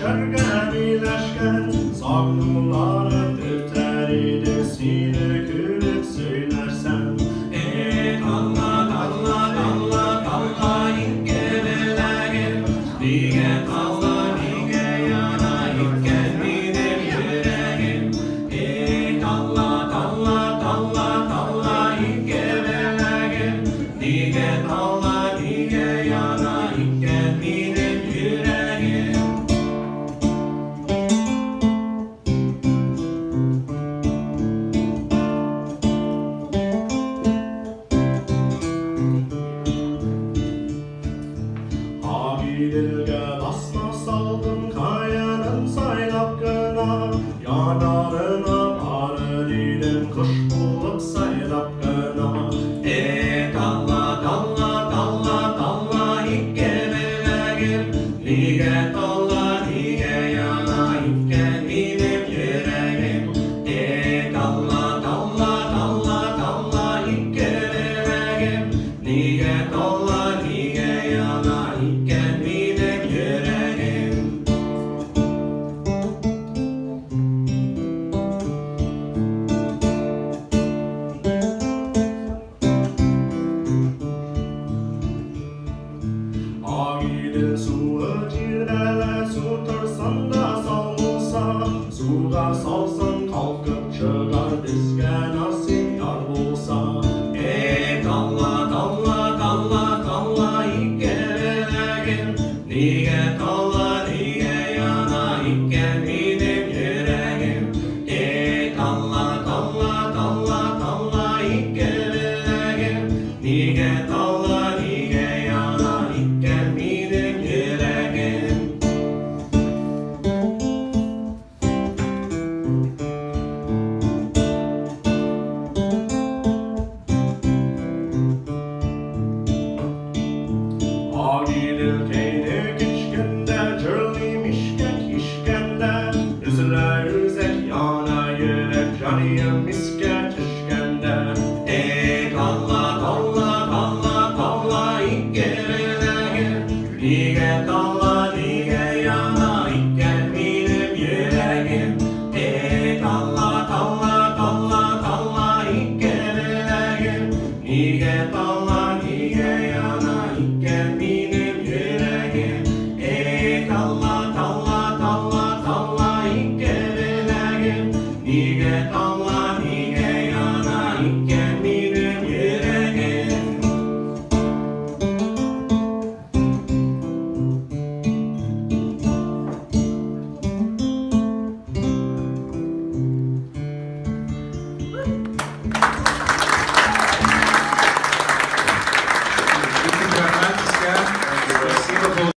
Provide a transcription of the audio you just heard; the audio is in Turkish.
kärga birleşken sagnoları tüter idik sine gülüp söylersen. Kalla kalla kalla kalla ikke belägen. Lige kalla lige yana ikke benim yüreğim. Kalla kalla kalla kalla ikke belägen. Lige kalla lige yana ikke benim yüreğim. Habililge basma saldım kayanın saylapkına. Yanarına barı dilim kış bulup saylapkına. Kalla kalla kalla kalla ikke belägen. Lige kalla lige yana ikke benim yüreğim. Kalla kalla kalla kalla ikke belägen. Lige kalla lige yana ikke benim yüreğim. Agilin suı cirele su tırsan da salsa. Suga salsa